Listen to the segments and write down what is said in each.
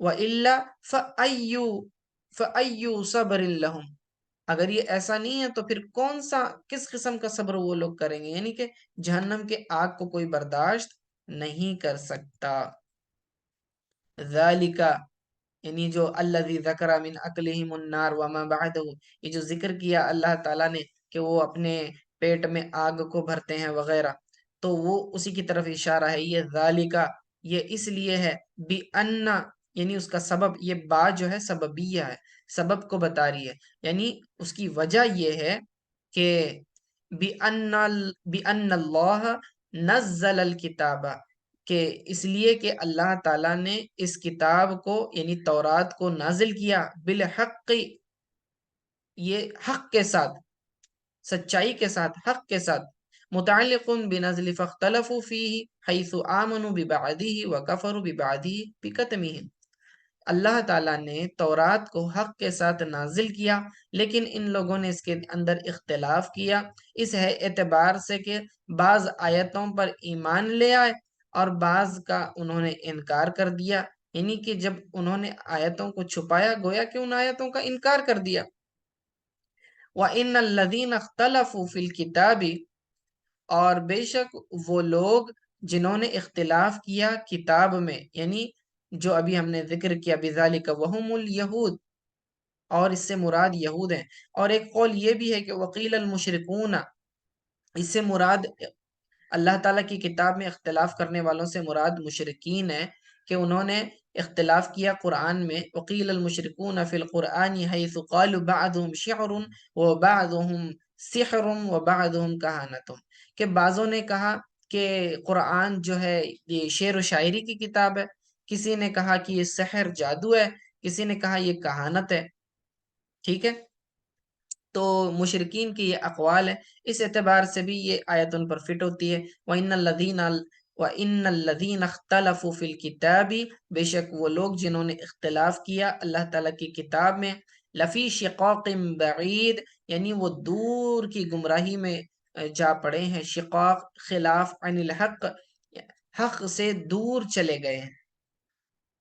وَإِلَّا فَأَيُّ صَبْرٍ لَهُمْ، اگر یہ ایسا نہیں ہے تو پھر کس قسم کا صبر وہ لوگ کریں گے، یعنی کہ جہنم کے آگ کو کوئی برداشت نہیں کر سکتا۔ ذَلِكَ، یعنی جو الذی ذکر من اکلہم النار وما بعدہ، یہ جو ذکر کیا اللہ تعالیٰ نے کہ وہ اپنے پیٹ میں آگ کو بھرتے ہیں وغیرہ، تو وہ اسی کی طرف اشارہ ہے۔ یہ ذالکا، یہ اس لیے ہے، بِأَنَّ، یعنی اس کا سبب، یہ با جو ہے سببیہ ہے، سبب کو بتا رہی ہے، یعنی اس کی وجہ یہ ہے کہ بِأَنَّ اللَّهَ نَزَّلَ الْكِتَابَ، کہ اس لیے کہ اللہ تعالیٰ نے اس کتاب کو یعنی تورات کو نازل کیا، بالحق، یہ حق کے ساتھ، سچائی کے ساتھ، حق کے ساتھ، متعلق بنزل فاختلفوا فیہ حیث آمنوا ببعدہ وکفروا ببعدہ بکتمہ، اللہ تعالیٰ نے تورات کو حق کے ساتھ نازل کیا، لیکن ان لوگوں نے اس کے اندر اختلاف کیا اس ہے اعتبار سے کہ بعض آیتوں پر ایمان لے آئے اور بعض کا انہوں نے انکار کر دیا، یعنی کہ جب انہوں نے آیتوں کو چھپایا گویا کہ ان آیتوں کا انکار کر دیا۔ وَإِنَّ الَّذِينَ اخْتَلَفُوا فِي الْكِتَابِ، اور بے شک وہ لوگ جنہوں نے اختلاف کیا کتاب میں، یعنی جو ابھی ہم نے ذکر کیا، بذالک وہم الیہود، اور اس سے مراد یہود ہیں، اور ایک قول یہ بھی ہے کہ وقیل المشرکون، اس سے مراد اللہ تعالیٰ کی کتاب میں اختلاف کرنے والوں سے مراد مشرکین ہے کہ انہوں نے اختلاف کیا قرآن میں۔ وقیل المشرکون فی القرآن حیث قالوا بعضهم شعر وبعضهم سحر وبعضهم کہانۃ، کہ بعضوں نے کہا کہ قرآن جو ہے یہ شعر و شاعری کی کتاب ہے، کسی نے کہا کہ یہ سحر جادو ہے، کسی نے کہا یہ کہانت ہے، ٹھیک ہے۔ تو مشرکین کی یہ اقوال ہے، اس اعتبار سے بھی یہ آیت ان پر فٹ ہوتی ہے۔ وَإِنَّ الَّذِينَ اخْتَلَفُوا فِي الْكِتَابِ، بے شک وہ لوگ جنہوں نے اختلاف کیا اللہ تعالیٰ کی کتاب میں، لفی شقاق بعید، یعنی وہ دور کی گمراہی میں جا پڑے ہیں، شقاق خلاف، عن الحق، حق سے دور چلے گئے ہیں،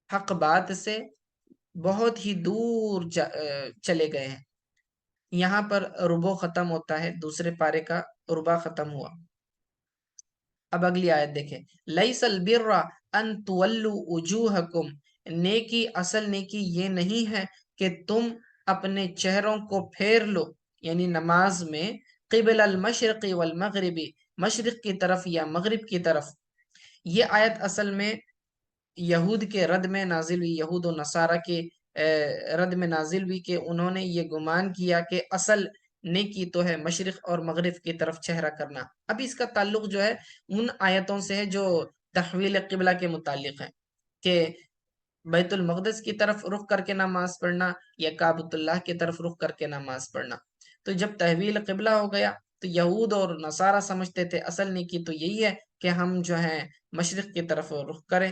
حق بات سے بہت ہی دور چلے گئے ہیں۔ یہاں پر ربو ختم ہوتا ہے، دوسرے پارے کا ربا ختم ہوا۔ اب اگلی آیت دیکھیں، لیس البر ان تولوا وجوہکم، نیکی، اصل نیکی یہ نہیں ہے کہ تم اپنے چہروں کو پھیر لو، یعنی نماز میں، قبل المشرق والمغرب، مشرق کی طرف یا مغرب کی طرف۔ یہ آیت اصل میں یہود کے رد میں نازل ہوئی، یہود و نصارہ کے رد میں نازل ہوئی کہ انہوں نے یہ گمان کیا کہ اصل نیکی تو ہے مشرق اور مغرب کی طرف چہرہ کرنا۔ اب اس کا تعلق جو ہے ان آیتوں سے ہے جو تحویل قبلہ کے متعلق ہیں، کہ بیت المقدس کی طرف رخ کر کے نماز پڑھنا یا کعبۃ اللہ کی طرف رخ کر کے نماز پڑھنا۔ تو جب تحویل قبلہ ہو گیا تو یہود اور نصارہ سمجھتے تھے اصل نیکی تو یہی ہے کہ ہم جو ہیں مشرق کی طرف رخ کریں،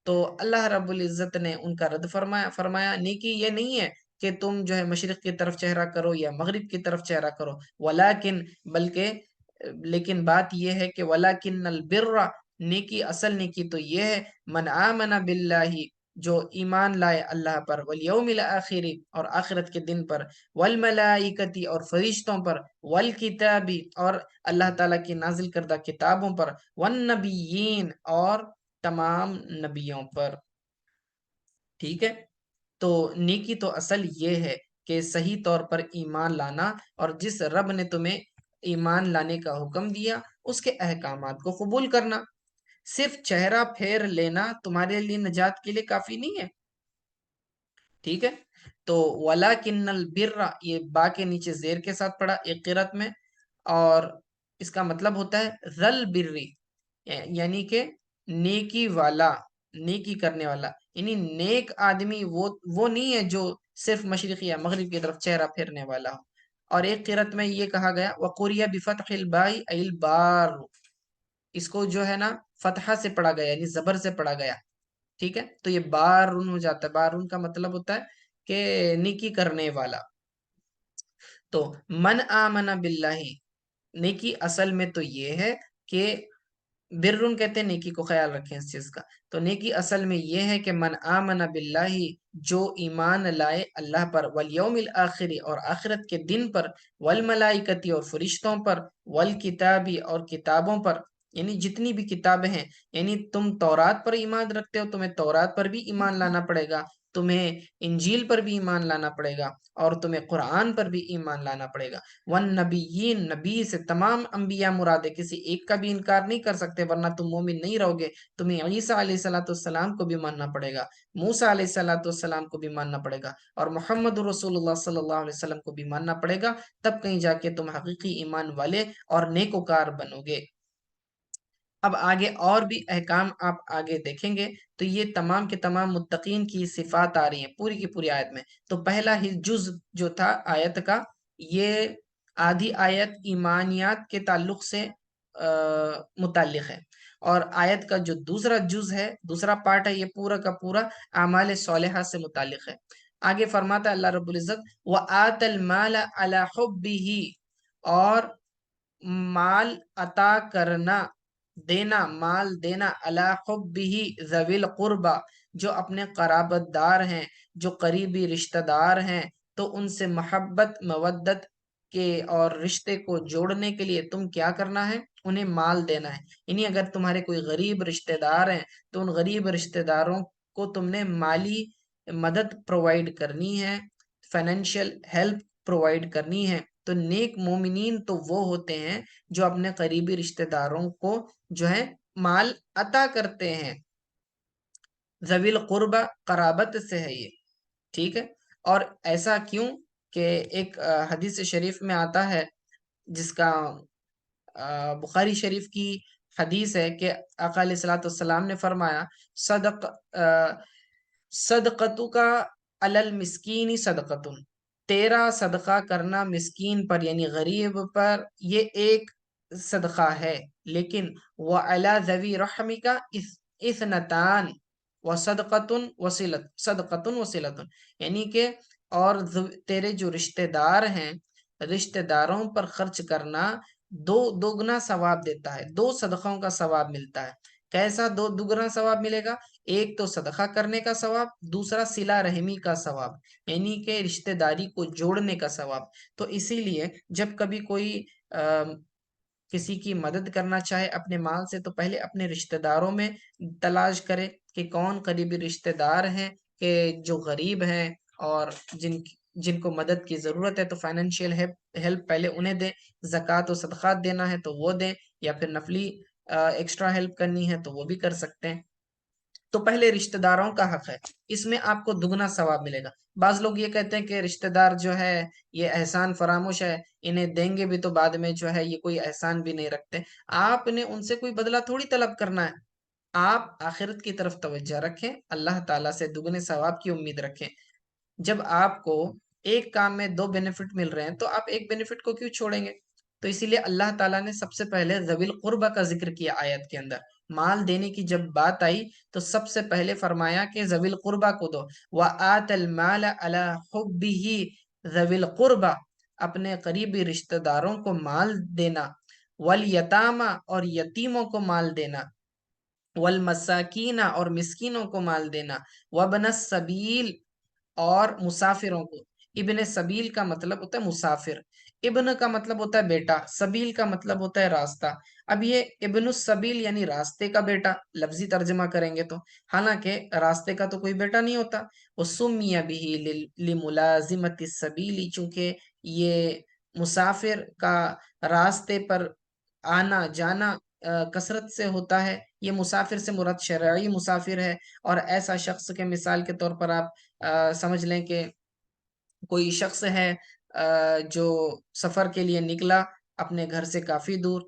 تو اللہ رب العزت نے ان کا رد فرمایا نیکی یہ نہیں ہے کہ تم جو ہے مشرق کی طرف چہرہ کرو یا مغرب کی طرف چہرہ کرو، ولیکن، بلکہ، لیکن بات یہ ہے کہ ولیکن البر، نیکی، اصل نیکی تو یہ ہے، من آمن باللہ، جو ایمان لائے اللہ پر، والیوم الآخر، اور آخرت کے دن پر، والملائکتی، اور فرشتوں پر، والکتابی، اور اللہ تعالیٰ کی نازل کردہ کتابوں پر، والنبیین، اور تمام نبیوں پر، ٹھیک ہے۔ تو نیکی تو اصل یہ ہے کہ صحیح طور پر ایمان لانا، اور جس رب نے تمہیں ایمان لانے کا حکم دیا اس کے احکامات کو قبول کرنا۔ صرف چہرہ پھیر لینا تمہارے لیے نجات کے لیے کافی نہیں ہے، ٹھیک ہے۔ تو وَلَكِنَّ الْبِرَّ، یہ با کے نیچے زیر کے ساتھ پڑا ایک قرأت میں، اور اس کا مطلب ہوتا ہے ذل بری، یعنی کہ نیکی والا، نیکی کرنے والا، یعنی نیک آدمی وہ نہیں ہے جو صرف مشرق یا مغرب کی طرف چہرہ پھیرنے والا ہو۔ اور ایک قرأت میں یہ کہا گیا وَقُرِيَ بِفَتْحِ الْبَاءِ أَيْ الْبَارُ، اس کو جو ہے نا فتحہ سے پڑھا گیا، یعنی زبر سے پڑھا گیا، ٹھیک ہے۔ تو یہ بارون ہو جاتا ہے، بارون کا مطلب ہوتا ہے کہ نیکی کرنے والا۔ تو من آمن باللہ، نیکی اصل میں تو یہ ہے کہ برن کہتے ہیں نیکی کو، خیال رکھیں اس چیز کا۔ تو نیکی اصل میں یہ ہے کہ من آمن باللہ، جو ایمان لائے اللہ پر، والیوم الآخری، اور آخرت کے دن پر، والملائکتی، اور فرشتوں پر، والکتابی، اور کتابوں پر، یعنی جتنی بھی کتابیں ہیں، یعنی تم تورات پر ایمان رکھتے ہو، تمہیں تورات پر بھی ایمان لانا پڑے گا، تمہیں انجیل پر بھی ایمان لانا پڑے گا، اور تمہیں قرآن پر بھی ایمان لانا پڑے گا۔ والنبیین، نبی سے تمام انبیاء مراد ہے، کسی ایک کا بھی انکار نہیں کر سکتے ورنہ تم مومن نہیں رہو گے۔ تمہیں عیسیٰ علیہ الصلوۃ والسلام کو بھی ماننا پڑے گا، موسیٰ علیہ الصلوۃ والسلام کو بھی ماننا پڑے گا، اور محمد رسول اللہ صلی اللہ علیہ وسلم کو بھی ماننا پڑے گا، تب کہیں جا کے تم حقیقی ایمان والے اور نیکوکار بنو گے۔ اب آگے اور بھی احکام آپ آگے دیکھیں گے، تو یہ تمام کے تمام متقین کی صفات آ رہی ہیں پوری کی پوری آیت میں۔ تو پہلا ہی جز جو تھا آیت کا، یہ آدھی آیت ایمانیات کے تعلق سے متعلق ہے، اور آیت کا جو دوسرا جز ہے، دوسرا پارٹ ہے، یہ پورا کا پورا اعمال صالحہ سے متعلق ہے۔ آگے فرماتا ہے اللہ رب العزت وَآتَ الْمَالَ عَلَى حُبِّهِ، اور مال عطا کرنا، دینا، مال دینا، علی حبہ، ذوی القربہ، جو اپنے قرابت دار ہیں، جو قریبی رشتہ دار ہیں، تو ان سے محبت، مودت کے اور رشتے کو جوڑنے کے لیے تم کیا کرنا ہے؟ انہیں مال دینا ہے۔ یعنی اگر تمہارے کوئی غریب رشتہ دار ہیں تو ان غریب رشتہ داروں کو تم نے مالی مدد پرووائڈ کرنی ہے، فائنینشیل ہیلپ پرووائڈ کرنی ہے۔ تو نیک مومنین تو وہ ہوتے ہیں جو اپنے قریبی رشتہ داروں کو جو ہے مال عطا کرتے ہیں۔ ذوی القربہ، قرابت سے ہے یہ، ٹھیک ہے۔ اور ایسا کیوں کہ ایک حدیث شریف میں آتا ہے، جس کا بخاری شریف کی حدیث ہے کہ آقا علیہ الصلوۃ والسلام نے فرمایا صدقتو کا علی المسکین صدقتن، تیرا صدقہ کرنا مسکین پر یعنی غریب پر یہ ایک صدقہ ہے، لیکن وَعَلَى ذَوِي رَحْمِكَ اثنتان صدقۃ وصلۃ، یعنی کہ اور تیرے جو رشتہ دار ہیں، رشتہ داروں پر خرچ کرنا دو دوگنا ثواب دیتا ہے، دو صدقوں کا ثواب ملتا ہے۔ کیسا دو دوگنا ثواب ملے گا؟ ایک تو صدقہ کرنے کا ثواب، دوسرا صلہ رحمی کا ثواب، یعنی کہ رشتہ داری کو جوڑنے کا ثواب۔ تو اسی لیے جب کبھی کوئی کسی کی مدد کرنا چاہے اپنے مال سے، تو پہلے اپنے رشتہ داروں میں تلاش کرے کہ کون قریبی رشتہ دار ہیں کہ جو غریب ہیں اور جن کو مدد کی ضرورت ہے، تو فائنینشیل ہیلپ پہلے انہیں دیں۔ زکوٰۃ و صدقات دینا ہے تو وہ دیں، یا پھر نفلی ایکسٹرا ہیلپ کرنی ہے تو وہ بھی کر سکتے ہیں۔ تو پہلے رشتہ داروں کا حق ہے، اس میں آپ کو دگنا ثواب ملے گا۔ بعض لوگ یہ کہتے ہیں کہ رشتہ دار جو ہے یہ احسان فراموش ہے، انہیں دیں گے بھی تو بعد میں جو ہے یہ کوئی احسان بھی نہیں رکھتے۔ آپ نے ان سے کوئی بدلہ تھوڑی طلب کرنا ہے، آپ آخرت کی طرف توجہ رکھیں، اللہ تعالیٰ سے دگنے ثواب کی امید رکھیں۔ جب آپ کو ایک کام میں دو بینیفٹ مل رہے ہیں تو آپ ایک بینیفٹ کو کیوں چھوڑیں گے؟ تو اسی لیے اللہ تعالیٰ نے سب سے پہلے ذوی القربہ کا ذکر کیا آیت کے اندر۔ مال دینے کی جب بات آئی تو سب سے پہلے فرمایا کہ ذوی القربہ کو دو، وَآتَ الْمَالَ عَلَى حُبِّهِ، ذوی القربہ، اپنے قریبی رشتہ داروں کو مال دینا، وَالْيَتَامَى، اور یتیموں کو مال دینا، والمساکین، اور مسکینوں کو مال دینا، وابن السبیل، اور مسافروں کو۔ ابن سبیل کا مطلب ہوتا ہے مسافر، ابن کا مطلب ہوتا ہے بیٹا، سبیل کا مطلب ہوتا ہے راستہ۔ اب یہ ابن السبیل یعنی راستے کا بیٹا لفظی ترجمہ کریں گے تو، حالانکہ راستے کا تو کوئی بیٹا نہیں ہوتا۔ وہ سمیہ بہ لملازمۃ السبیل، چونکہ یہ مسافر کا راستے پر آنا جانا کثرت سے ہوتا ہے، یہ مسافر سے مراد شرعی مسافر ہے۔ اور ایسا شخص کے مثال کے طور پر آپ سمجھ لیں کہ کوئی شخص ہے جو سفر کے لیے نکلا اپنے گھر سے کافی دور،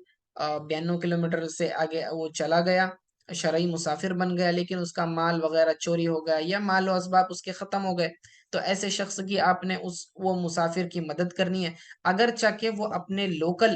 92 کلومیٹر سے آگے وہ چلا گیا، شرعی مسافر بن گیا، لیکن اس کا مال وغیرہ چوری ہو گیا یا مال و اسباب اس کے ختم ہو گئے، تو ایسے شخص کی آپ نے وہ مسافر کی مدد کرنی ہے، اگرچہ کہ وہ اپنے لوکل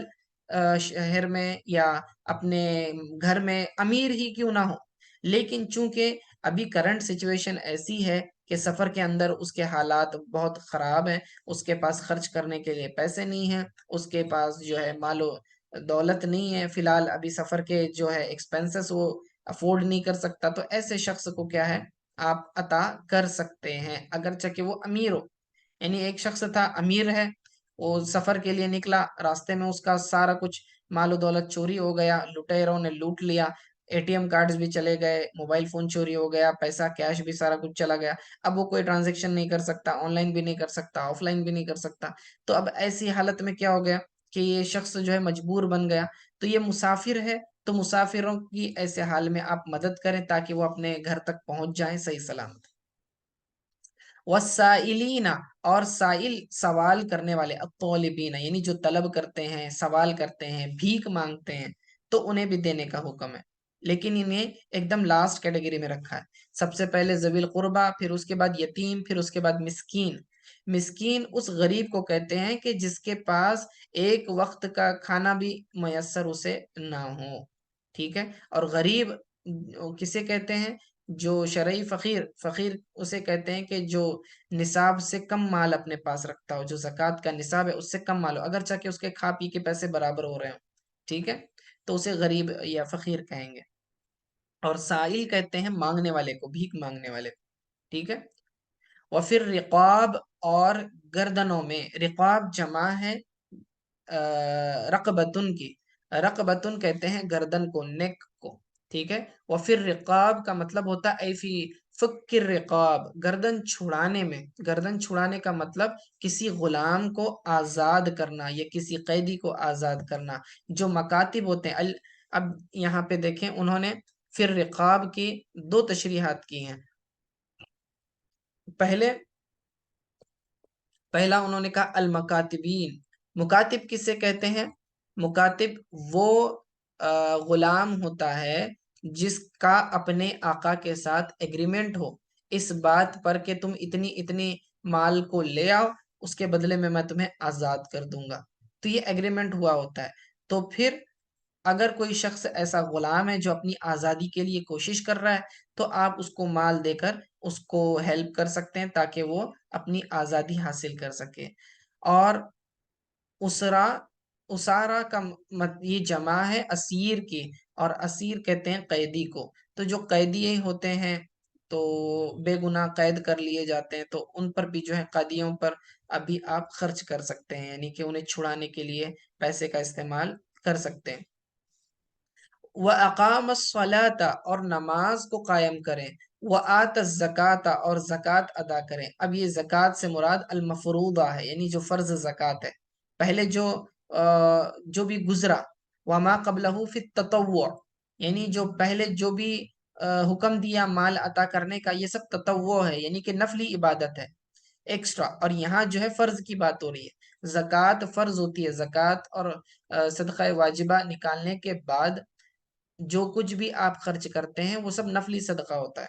شہر میں یا اپنے گھر میں امیر ہی کیوں نہ ہو، لیکن چونکہ ابھی کرنٹ سچویشن ایسی ہے کہ سفر کے اندر اس کے حالات بہت خراب ہیں، اس کے پاس خرچ کرنے کے لیے پیسے نہیں ہیں، اس کے پاس جو ہے مال و دولت نہیں ہے فی الحال، ابھی سفر کے جو ہے ایکسپینسز وہ افورڈ نہیں کر سکتا، تو ایسے شخص کو کیا ہے آپ عطا کر سکتے ہیں اگرچہ کہ وہ امیر ہو. یعنی ایک شخص تھا امیر ہے، وہ سفر کے لیے نکلا، راستے میں اس کا سارا کچھ مال و دولت چوری ہو گیا، لٹیروں نے لوٹ لیا، اے ٹی ایم کارڈز بھی چلے گئے، موبائل فون چوری ہو گیا، پیسہ کیش بھی سارا کچھ چلا گیا. اب وہ کوئی ٹرانزیکشن نہیں کر سکتا، آن لائن بھی نہیں کر سکتا، آف لائن بھی نہیں کر سکتا. تو اب ایسی حالت میں کیا ہو گیا کہ یہ شخص جو ہے مجبور بن گیا. تو یہ مسافر ہے، تو مسافروں کی ایسے حال میں آپ مدد کریں تاکہ وہ اپنے گھر تک پہنچ جائیں صحیح سلامت. والسائلین، اور سائل سوال کرنے والے، الطالبین یعنی جو طلب کرتے ہیں، سوال کرتے ہیں، بھیک مانگتے ہیں، تو انہیں بھی دینے کا حکم ہے. لیکن انہیں ایک دم لاسٹ کیٹیگری میں رکھا ہے. سب سے پہلے ذوی القربہ، پھر اس کے بعد یتیم، پھر اس کے بعد مسکین. مسکین اس غریب کو کہتے ہیں کہ جس کے پاس ایک وقت کا کھانا بھی میسر اسے نہ ہو. ٹھیک ہے. اور غریب کسے کہتے ہیں؟ جو شرعی فقیر، فقیر اسے کہتے ہیں کہ جو نصاب سے کم مال اپنے پاس رکھتا ہو، جو زکوٰۃ کا نصاب ہے اس سے کم مال ہو، اگرچہ کہ اس کے کھا پی کے پیسے برابر ہو رہے ہوں. ٹھیک ہے. تو اسے غریب یا فقیر کہیں گے. اور سائل کہتے ہیں مانگنے والے کو، بھیک مانگنے والے کو. ٹھیک ہے. وفر رقاب، اور گردنوں میں، رقاب جمع ہے رقبتن کی. رقبتن کہتے ہیں گردن کو، نیک کو. ٹھیک ہے. وفر رقاب کا مطلب ہوتا ہے ای فی فک الرقاب، گردن چھڑانے میں. گردن چھڑانے کا مطلب کسی غلام کو آزاد کرنا یا کسی قیدی کو آزاد کرنا. جو مکاتب ہوتے ہیں اب یہاں پہ دیکھیں انہوں نے فر رقاب کی دو تشریحات کی ہیں. پہلا انہوں نے کہا المکاتبین. مکاتب کسے کہتے ہیں؟ مکاتب وہ غلام ہوتا ہے جس کا اپنے آقا کے ساتھ ایگریمنٹ ہو اس بات پر کہ تم اتنی اتنی مال کو لے آؤ، اس کے بدلے میں تمہیں آزاد کر دوں گا. تو یہ ایگریمنٹ ہوا ہوتا ہے. تو پھر اگر کوئی شخص ایسا غلام ہے جو اپنی آزادی کے لیے کوشش کر رہا ہے تو آپ اس کو مال دے کر اس کو ہیلپ کر سکتے ہیں تاکہ وہ اپنی آزادی حاصل کر سکے. اور اسرا، اسارا کا یہ جمع ہے اسیر کی، اور اسیر کہتے ہیں قیدی کو. تو جو قیدی ہوتے ہیں تو بے گناہ قید کر لیے جاتے ہیں، تو ان پر بھی جو ہے قیدیوں پر ابھی آپ خرچ کر سکتے ہیں، یعنی کہ انہیں چھڑانے کے لیے پیسے کا استعمال کر سکتے ہیں. وَأَقَامَ الصَّلَاةَ، اور نماز کو قائم کریں. وَآتَ الزَّكَاةَ، اور زکوٰۃ ادا کریں. اب یہ زکوٰۃ سے مراد المفروضہ ہے، یعنی جو فرض زکوٰۃ ہے. پہلے جو بھی گزرا، وَمَا قَبْلَهُ فِي التَّطَوُّعِ، یعنی جو پہلے جو بھی حکم دیا مال عطا کرنے کا، یہ سب تطوع ہے، یعنی کہ نفلی عبادت ہے، ایکسٹرا. اور یہاں جو ہے فرض کی بات ہو رہی ہے. زکوٰۃ فرض ہوتی ہے. زکوٰۃ اور صدقہ واجبہ نکالنے کے بعد جو کچھ بھی آپ خرچ کرتے ہیں وہ سب نفلی صدقہ ہوتا ہے.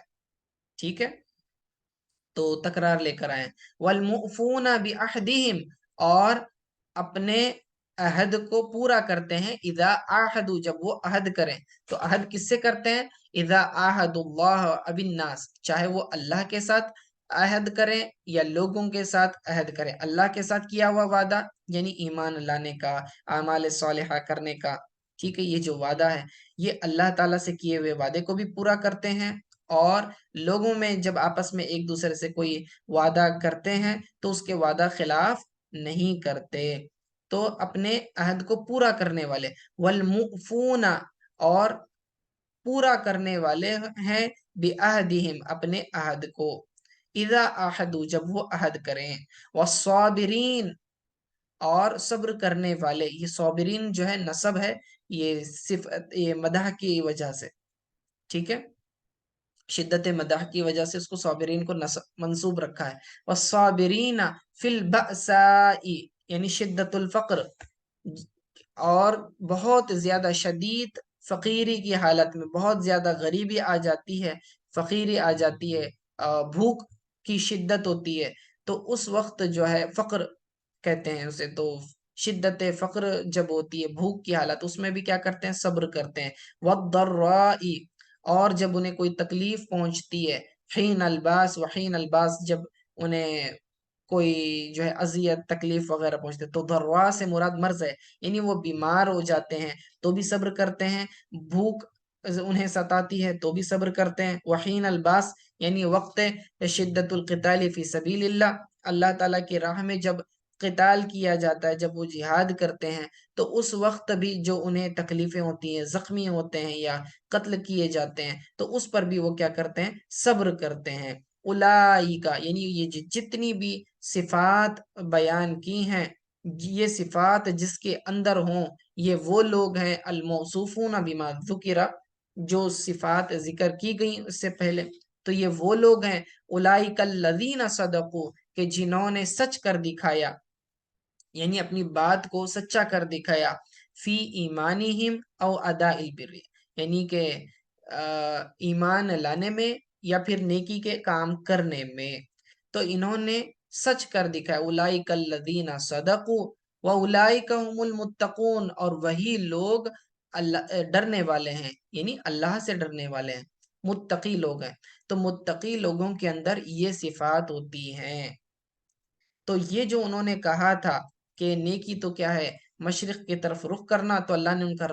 ٹھیک ہے. تو تکرار لے کر آئیں. والمؤفون بعہدہم، اور اپنے عہد کو پورا کرتے ہیں. اذا عاہدوا، جب وہ عہد کریں. تو عہد کس سے کرتے ہیں؟ اذا عاہد اللہ اب الناس، چاہے وہ اللہ کے ساتھ عہد کریں یا لوگوں کے ساتھ عہد کریں. اللہ کے ساتھ کیا ہوا وعدہ یعنی ایمان لانے کا، اعمال صالحہ کرنے کا. ٹھیک ہے. یہ جو وعدہ ہے یہ اللہ تعالیٰ سے کیے ہوئے وعدے کو بھی پورا کرتے ہیں. اور لوگوں میں جب آپس میں ایک دوسرے سے کوئی وعدہ کرتے ہیں تو اس کے وعدہ خلاف نہیں کرتے. تو اپنے عہد کو پورا کرنے والے. والمؤفون، اور پورا کرنے والے ہیں بعہدہم، اپنے عہد کو. اذا عہدوا، جب وہ عہد کریں. والصابرین، اور صبر کرنے والے. یہ صابرین جو ہے نسب ہے، یہ صفت، یہ مدح کی وجہ سے. ٹھیک ہے. شدت مدح کی وجہ سے اس کو صابرین کو منصوب رکھا ہے. والصابرین فی البأساء، یعنی شدت الفقر، اور بہت زیادہ شدید فقیری کی حالت میں، بہت زیادہ غریبی آ جاتی ہے، فقیری آ جاتی ہے، بھوک کی شدت ہوتی ہے، تو اس وقت جو ہے فقر کہتے ہیں اسے. تو شدت فقر جب ہوتی ہے، بھوک کی حالت، اس میں بھی کیا کرتے ہیں؟ صبر کرتے ہیں. والضراء، اور جب انہیں کوئی تکلیف پہنچتی ہے. حین الباس وحین الباس، جب انہیں کوئی جو ہے اذیت تکلیف وغیرہ پہنچتے، تو ضروا سے مراد مرض ہے، یعنی وہ بیمار ہو جاتے ہیں تو بھی صبر کرتے ہیں، بھوک انہیں ستاتی ہے تو بھی صبر کرتے ہیں، وحین الباس یعنی وقت شدت القتال فی سبیل اللہ، اللہ تعالیٰ کی راہ میں جب قتال کیا جاتا ہے، جب وہ جہاد کرتے ہیں تو اس وقت بھی جو انہیں تکلیفیں ہوتی ہیں، زخمی ہوتے ہیں یا قتل کیے جاتے ہیں، تو اس پر بھی وہ کیا کرتے ہیں؟ صبر کرتے ہیں۔ اولائکا یعنی یہ جتنی بھی صفات بیان کی ہیں، یہ صفات جس کے اندر ہوں، یہ وہ لوگ ہیں الموصوفون بما ذکر، جو صفات ذکر کی گئی اس سے پہلے، تو یہ وہ لوگ ہیں اولئک الذین صدقوا، کہ جنہوں نے سچ کر دکھایا، یعنی اپنی بات کو سچا کر دکھایا، فی ایمانہم او اداء البر، یعنی کہ ایمان لانے میں یا پھر نیکی کے کام کرنے میں، تو انہوں نے سچ کر دکھایا، اولئک الذین صدقوا واولئک هم المتقون، اور وہی لوگ اللہ ڈرنے والے ہیں، یعنی اللہ سے ڈرنے والے ہیں، متقی لوگ ہیں، تو متقی لوگوں کے اندر یہ صفات ہوتی ہیں۔ تو یہ جو انہوں نے کہا تھا کہ نیکی تو کیا ہے؟ مشرق کی طرف رخ کرنا، تو اللہ نے ان کا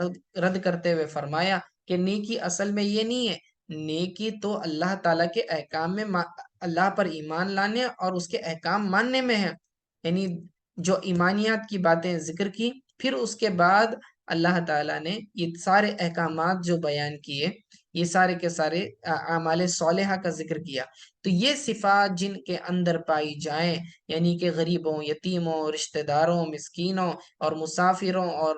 رد کرتے ہوئے فرمایا کہ نیکی اصل میں یہ نہیں ہے، نیکی تو اللہ تعالیٰ کے احکام میں اللہ پر ایمان لانے اور اس کے احکام ماننے میں ہے، یعنی جو ایمانیات کی باتیں ذکر کی، پھر اس کے بعد اللہ تعالیٰ نے یہ سارے احکامات جو بیان کیے، یہ سارے کے سارے اعمال صالحہ کا ذکر کیا، تو یہ صفات جن کے اندر پائی جائیں، یعنی کہ غریبوں، یتیموں، رشتہ داروں، مسکینوں اور مسافروں اور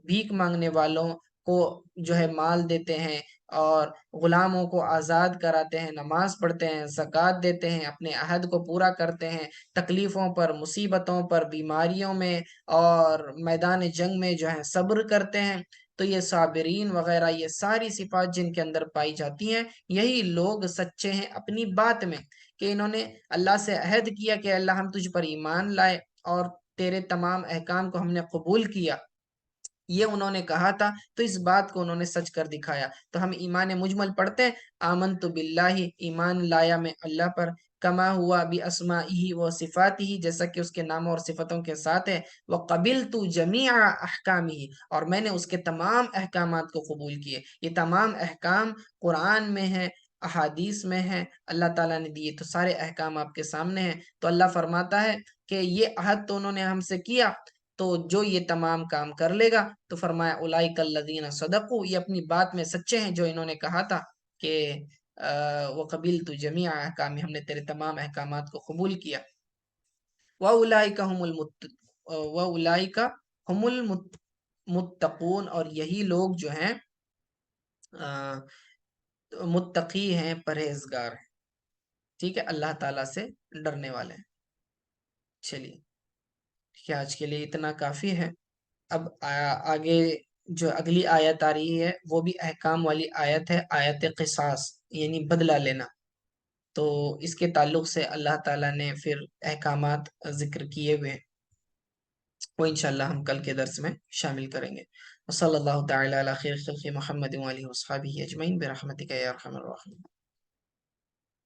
بھیک مانگنے والوں کو جو ہے مال دیتے ہیں، اور غلاموں کو آزاد کراتے ہیں، نماز پڑھتے ہیں، زکوٰۃ دیتے ہیں، اپنے عہد کو پورا کرتے ہیں، تکلیفوں پر، مصیبتوں پر، بیماریوں میں اور میدان جنگ میں جو ہے صبر کرتے ہیں، تو یہ صابرین وغیرہ، یہ ساری صفات جن کے اندر پائی جاتی ہیں، یہی لوگ سچے ہیں اپنی بات میں، کہ انہوں نے اللہ سے عہد کیا کہ اللہ ہم تجھ پر ایمان لائے اور تیرے تمام احکام کو ہم نے قبول کیا، یہ انہوں نے کہا تھا، تو اس بات کو انہوں نے سچ کر دکھایا۔ تو ہم ایمان مجمل پڑھتے ہیں، آمنت باللہ، ایمان لایا میں اللہ پر، کما ہوا باسمائہ و صفاتہ، جیسا کہ اس کے ناموں اور صفتوں کے ساتھ ہے، وقبلت جمیع احکامہ، اور میں نے اس کے تمام احکامات کو قبول کیے، یہ تمام احکام قرآن میں ہیں، احادیث میں ہیں، اللہ تعالیٰ نے دیے، تو سارے احکام آپ کے سامنے ہیں، تو اللہ فرماتا ہے کہ یہ عہد تو انہوں نے ہم سے کیا، تو جو یہ تمام کام کر لے گا، تو فرمایا اولئک الذین صدقوا، یہ اپنی بات میں سچے ہیں جو انہوں نے کہا تھا کہ وقبلت جمیع احکام، ہم نے تیرے تمام احکامات کو قبول کیا، واولئک هم واولئک هم المتقون، اور یہی لوگ جو ہیں متقی ہیں، پرہیزگار ہیں، ٹھیک ہے، اللہ تعالیٰ سے ڈرنے والے ہیں۔ چلیے ٹھیک ہے، آج کے لیے اتنا کافی ہے۔ اب آگے جو اگلی آیت آ رہی ہے وہ بھی احکام والی آیت ہے، آیت قصاص، یعنی بدلہ لینا، تو اس کے تعلق سے اللہ تعالیٰ نے پھر احکامات ذکر کیے ہوئے ہیں، وہ انشاءاللہ ہم کل کے درس میں شامل کریں گے۔ وصلی اللہ تعالی علی خیر خلق محمد و آلہ وصحبہ اجمعین برحمتک یا ارحم الراحمین۔